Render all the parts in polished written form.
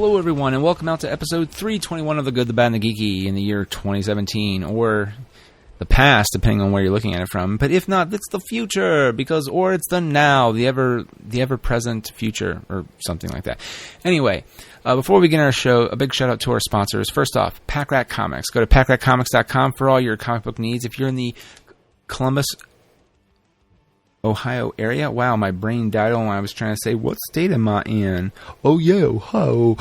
Hello everyone, and welcome out to episode 321 of The Good, the Bad, and the Geeky in the year 2017, or the past, depending on where you're looking at it from. But if not, it's the future, or it's the now, the ever-present future, or something like that. Anyway, before we begin our show, a big shout out to our sponsors. First off, Packrat Comics. Go to packratcomics.com for all your comic book needs. If you're in the Columbus, Ohio area. Wow, my brain died when I was trying to say, what state am I in? Oh, yo, ho.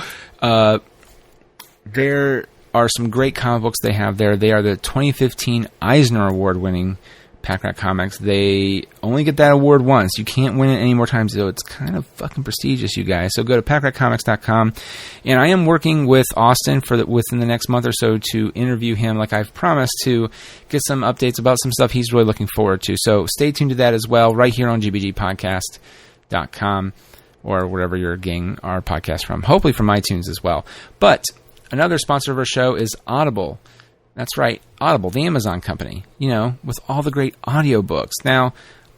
There are some great comic books they have there. They are the 2015 Eisner Award-winning Packrat Comics. They only get that award once. You can't win it any more times, so it's kind of fucking prestigious, you guys. So go to packratcomics.com. And I am working with Austin within the next month or so to interview him, like I've promised, to get some updates about some stuff he's really looking forward to. So stay tuned to that as well, right here on gbgpodcast.com or wherever you're getting our podcast from. Hopefully from iTunes as well. But another sponsor of our show is Audible. That's right, Audible, the Amazon company, with all the great audiobooks. Now,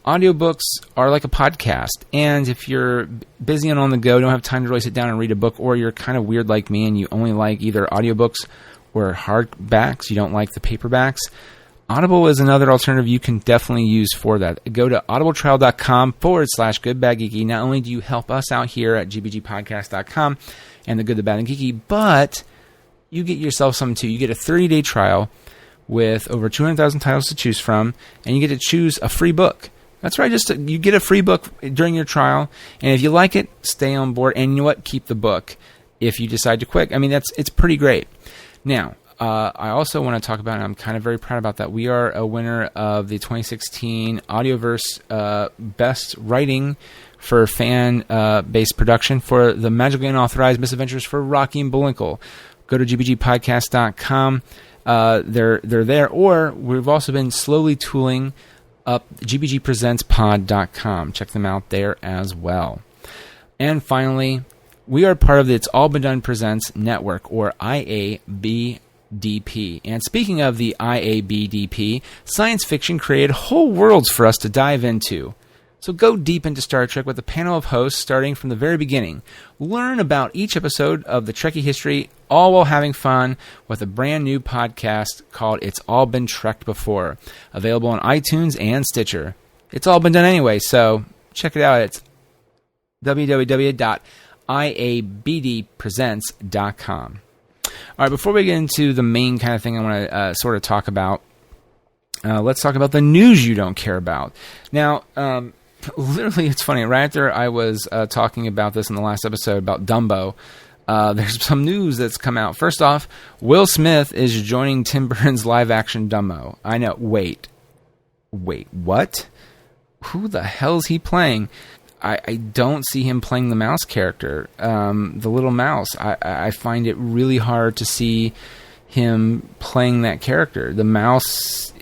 audiobooks are like a podcast, and if you're busy and on the go, don't have time to really sit down and read a book, or you're kind of weird like me and you only like either audiobooks or hardbacks, you don't like the paperbacks, Audible is another alternative you can definitely use for that. Go to audibletrial.com/goodbadgeeky. Not only do you help us out here at gbgpodcast.com and the Good, the Bad, and Geeky, but you get yourself something too. You get a 30-day trial with over 200,000 titles to choose from, and you get to choose a free book. That's right, you get a free book during your trial, and if you like it, stay on board, and you know what? Keep the book if you decide to quit. I mean, it's pretty great. Now, I also want to talk about, and I'm kind of very proud about that, we are a winner of the 2016 Audioverse Best Writing for Fan-Based Production for the Magically Unauthorized Misadventures for Rocky and Bullwinkle. Go to gbgpodcast.com. They're there. Or we've also been slowly tooling up gbgpresentspod.com. Check them out there as well. And finally, we are part of the It's All Been Done Presents Network, or IABDP. And speaking of the IABDP, science fiction created whole worlds for us to dive into. So go deep into Star Trek with a panel of hosts starting from the very beginning. Learn about each episode of the Trekkie history, all while having fun with a brand new podcast called It's All Been Trekked Before, available on iTunes and Stitcher. It's all been done anyway, so check it out. It's www.iabdpresents.com. All right, before we get into the main kind of thing I want to sort of talk about, let's talk about the news you don't care about. Now, literally, it's funny. Right after I was talking about this in the last episode about Dumbo, there's some news that's come out. First off, Will Smith is joining Tim Burton's live-action Dumbo. I know. Wait, what? Who the hell is he playing? I don't see him playing the mouse character, the little mouse. I find it really hard to see him playing that character. The mouse...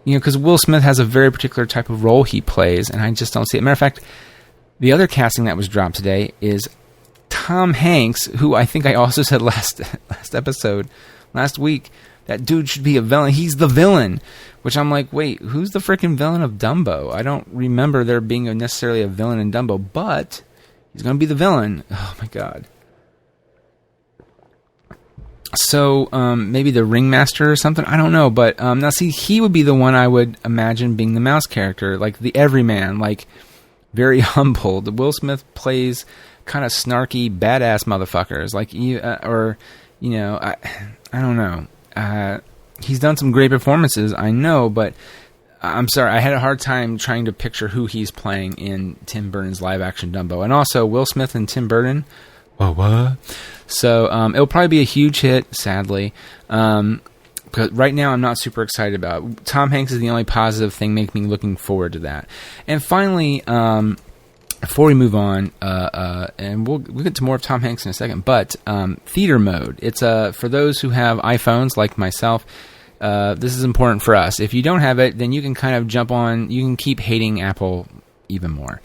because Will Smith has a very particular type of role he plays, and I just don't see it. Matter of fact, the other casting that was dropped today is Tom Hanks, who I think I also said last week, that dude should be a villain. He's the villain, which I'm like, wait, who's the freaking villain of Dumbo? I don't remember there being necessarily a villain in Dumbo, but he's going to be the villain. Oh, my God. So, maybe the Ringmaster or something? I don't know, but, now see, he would be the one I would imagine being the mouse character, like the everyman, like, very humble. The Will Smith plays kind of snarky, badass motherfuckers, like, I don't know. He's done some great performances, I know, but I'm sorry, I had a hard time trying to picture who he's playing in Tim Burton's live-action Dumbo. And also, Will Smith and Tim Burton, what? So it'll probably be a huge hit, sadly. Because right now I'm not super excited about it. Tom Hanks is the only positive thing making me looking forward to that. And finally, before we move on, and we'll get to more of Tom Hanks in a second, but theater mode. It's for those who have iPhones like myself. This is important for us. If you don't have it, then you can kind of jump on. You can keep hating Apple even more.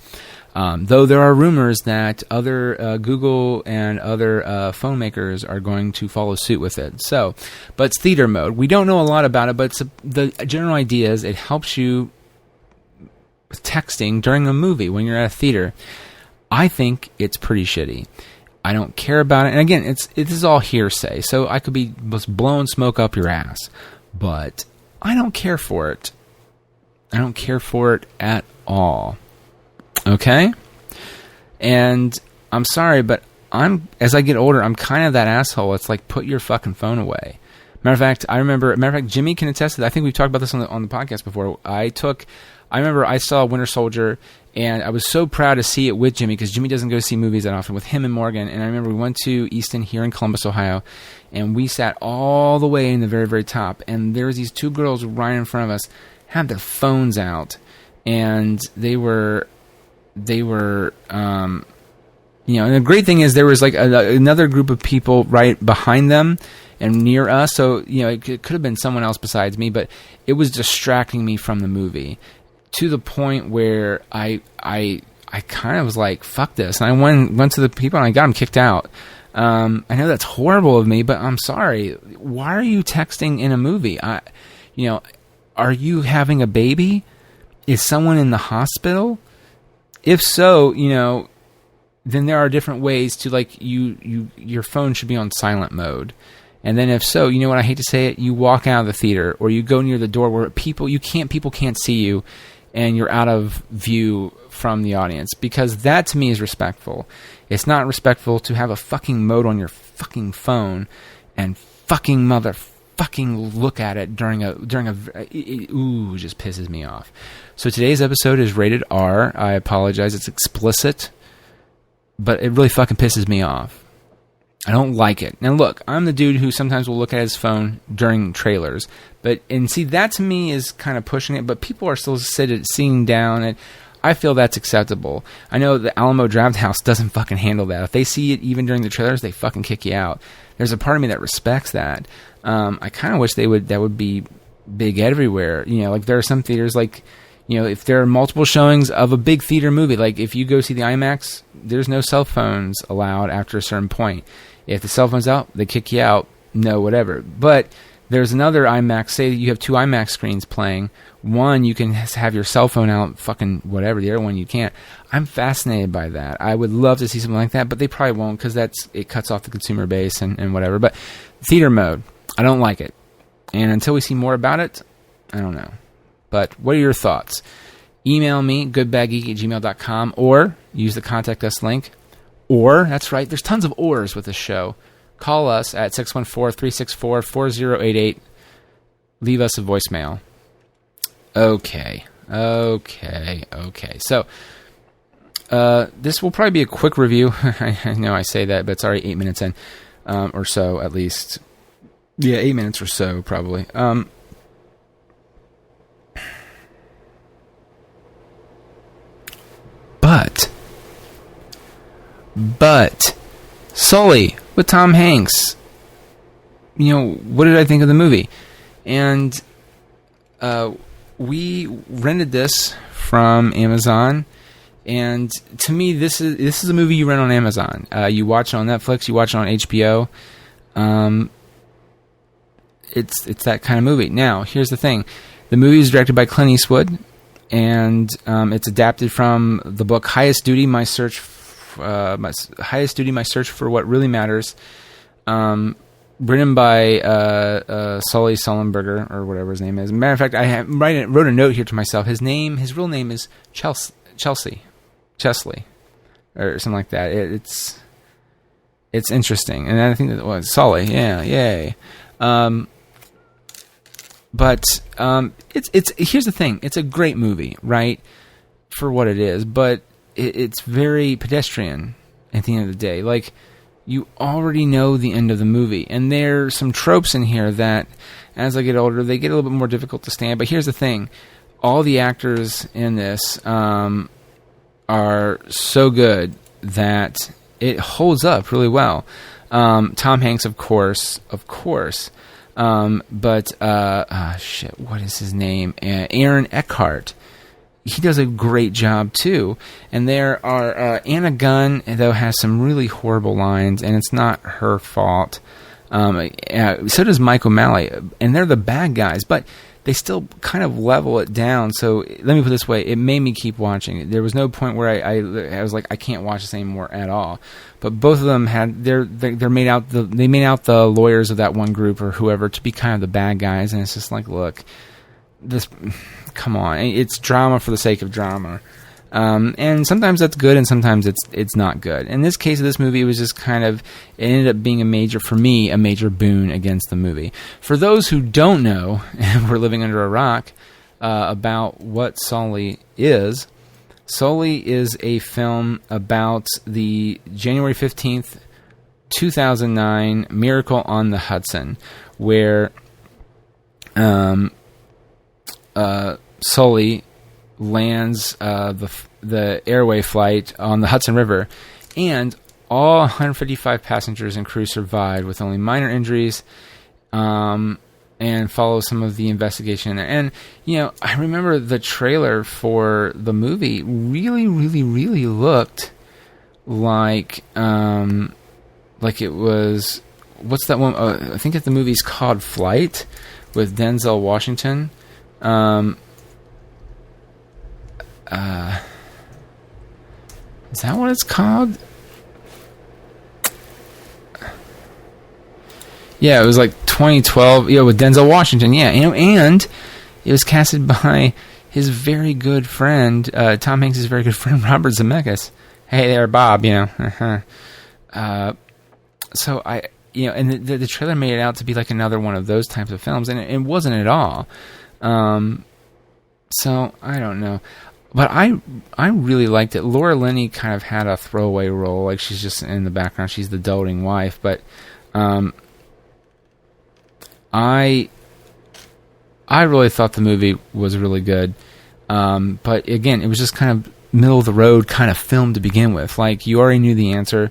Though there are rumors that other Google and other phone makers are going to follow suit with it. So, but it's theater mode. We don't know a lot about it, but the general idea is it helps you with texting during a movie when you're at a theater. I think it's pretty shitty. I don't care about it. And again, it is all hearsay, so I could be just blowing smoke up your ass, but I don't care for it. I don't care for it at all. Okay? And I'm sorry, but as I get older, I'm kind of that asshole. It's like, put your fucking phone away. Matter of fact, Jimmy can attest to that. I think we've talked about this on the podcast before. I remember I saw Winter Soldier, and I was so proud to see it with Jimmy, because Jimmy doesn't go see movies that often, with him and Morgan. And I remember we went to Easton here in Columbus, Ohio, and we sat all the way in the very, very top. And there was these two girls right in front of us, had their phones out, and they were and the great thing is there was like another group of people right behind them and near us, so it could have been someone else besides me, but it was distracting me from the movie to the point where I kind of was like, fuck this, and I went to the people and I got them kicked out. I know that's horrible of me, but I'm sorry. Why are you texting in a movie? Are you having a baby? Is someone in the hospital? If so, then there are different ways to, like, your phone should be on silent mode. And then if so, what, I hate to say it, you walk out of the theater, or you go near the door where people can't see you, and you're out of view from the audience, because that to me is respectful. It's not respectful to have a fucking mode on your fucking phone and fucking motherfucking look at it during a it just pisses me off. So today's episode is rated R. I apologize, it's explicit, but it really fucking pisses me off. I don't like it. Now look, I'm the dude who sometimes will look at his phone during trailers, and see, that to me is kind of pushing it, but people are still sitting down, and I feel that's acceptable. I know the Alamo Drafthouse doesn't fucking handle that. If they see it even during the trailers, they fucking kick you out. There's a part of me that respects that. I kind of wish that would be big everywhere. Like there are some theaters, like, if there are multiple showings of a big theater movie, like if you go see the IMAX, there's no cell phones allowed after a certain point. If the cell phone's out, they kick you out. No, whatever. But there's another IMAX. Say you have two IMAX screens playing. One, you can have your cell phone out, fucking whatever. The other one, you can't. I'm fascinated by that. I would love to see something like that, but they probably won't, because it cuts off the consumer base and whatever. But theater mode, I don't like it. And until we see more about it, I don't know. But what are your thoughts? Email me, goodbadgeek@gmail.com, or use the contact us link. Or, that's right, there's tons of ors with this show. Call us at 614-364-4088. Leave us a voicemail. Okay. So, this will probably be a quick review. I know I say that, but it's already 8 minutes in, or so at least. Yeah, 8 minutes or so, probably. But Sully with Tom Hanks. What did I think of the movie? And we rented this from Amazon, and to me, this is a movie you rent on Amazon. You watch it on Netflix, you watch it on HBO. It's that kind of movie. Now, here's the thing: the movie is directed by Clint Eastwood, and it's adapted from the book Highest Duty: My Search for What Really Matters, written by Sully Sullenberger, or whatever his name is. Matter of fact, I wrote a note here to myself. His real name is Chesley, or something like that. It's interesting, and I think that was Sully. Yeah, yay. But here's the thing. It's a great movie, right, for what it is, but it's very pedestrian at the end of the day. Like, you already know the end of the movie, and there's some tropes in here that, as I get older, they get a little bit more difficult to stand. But here's the thing. All the actors in this are so good that it holds up really well. Tom Hanks, of course. But what is his name? Aaron Eckhart. He does a great job too. And there are Anna Gunn, though, has some really horrible lines, and it's not her fault. So does Mike O'Malley, and they're the bad guys, but they still kind of level it down. So let me put it this way: it made me keep watching. There was no point where I was like, I can't watch this anymore at all. But both of them had they made out the lawyers of that one group or whoever to be kind of the bad guys, and it's just like, look, this, come on, it's drama for the sake of drama. And sometimes that's good, and sometimes it's not good. In this case of this movie, it was just kind of, it ended up being a major boon against the movie. For those who don't know, and we're living under a rock, about what Sully is a film about the January 15th, 2009 Miracle on the Hudson, where Sully lands the airway flight on the Hudson River, and all 155 passengers and crew survived with only minor injuries, and follow some of the investigation. And I remember the trailer for the movie really, really, really looked like it was, what's that one? I think the movie's called Flight with Denzel Washington. Is that what it's called? Yeah, it was like 2012. With Denzel Washington. Yeah, and it was casted by his very good friend, Tom Hanks' very good friend, Robert Zemeckis. Hey there, Bob. So and the trailer made it out to be like another one of those types of films, and it wasn't at all. So I don't know. But I really liked it. Laura Linney kind of had a throwaway role, like she's just in the background. She's the doting wife, but I really thought the movie was really good. But again, it was just kind of middle of the road kind of film to begin with. Like, you already knew the answer.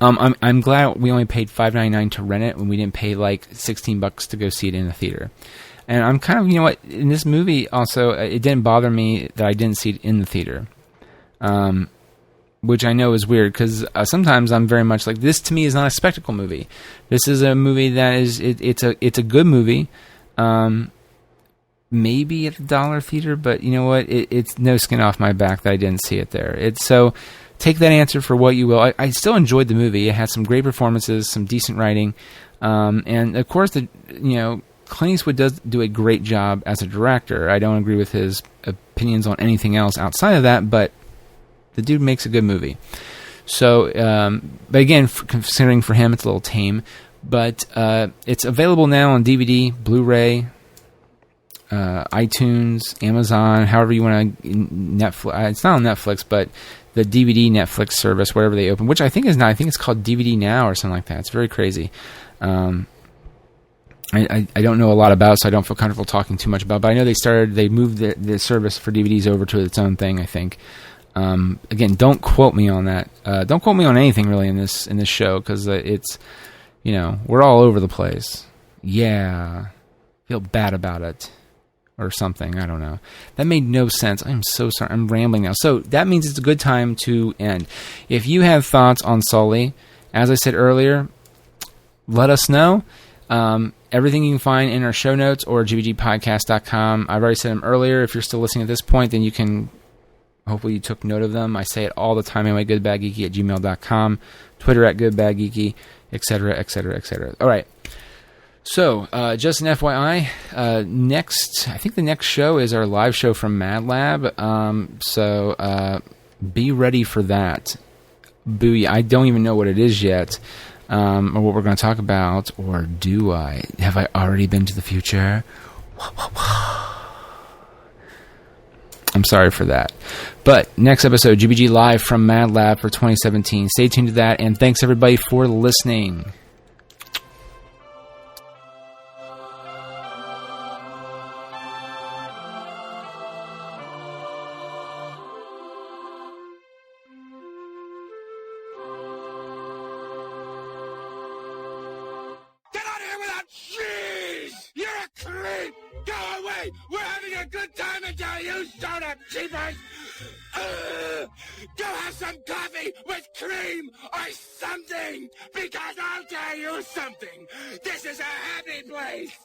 I'm glad we only paid $5.99 to rent it when we didn't pay like $16 to go see it in the theater. And I'm kind of, in this movie also, it didn't bother me that I didn't see it in the theater. Which I know is weird, because sometimes I'm very much like, this to me is not a spectacle movie. This is a movie that is, it's a good movie. Maybe at the dollar theater, but you know what? It's no skin off my back that I didn't see it there. So take that answer for what you will. I still enjoyed the movie. It had some great performances, some decent writing. And of course, Clint Eastwood does do a great job as a director. I don't agree with his opinions on anything else outside of that, but the dude makes a good movie. So, but again, considering for him, it's a little tame. But it's available now on DVD, Blu-ray, iTunes, Amazon, however you want to. Netflix. It's not on Netflix, but the DVD Netflix service, wherever they open, which I think is not. I think it's called DVD Now or something like that. It's very crazy. I don't know a lot about it, so I don't feel comfortable talking too much about it. But I know they moved the service for DVDs over to its own thing, I think. Again, don't quote me on that. Don't quote me on anything really in this show, because it's, we're all over the place. Yeah. Feel bad about it. Or something. I don't know. That made no sense. I'm so sorry. I'm rambling now. So that means it's a good time to end. If you have thoughts on Sully, as I said earlier, let us know. Everything you can find in our show notes or gbgpodcast.com. I've already said them earlier. If you're still listening at this point, then you can, hopefully you took note of them. I say it all the time anyway, goodbadgeeky@gmail.com, Twitter @goodbadgeeky, etc., etc., etc. All right. So, just an FYI, I think the next show is our live show from Mad Lab. So, be ready for that. Booyah. I don't even know what it is yet. Or what we're going to talk about, or do I? Have I already been to the future? I'm sorry for that. But next episode, GBG Live from Mad Lab for 2017. Stay tuned to that, and thanks everybody for listening. We're having a good time until you start up, cheapers! Go have some coffee with cream or something, because I'll tell you something. This is a happy place.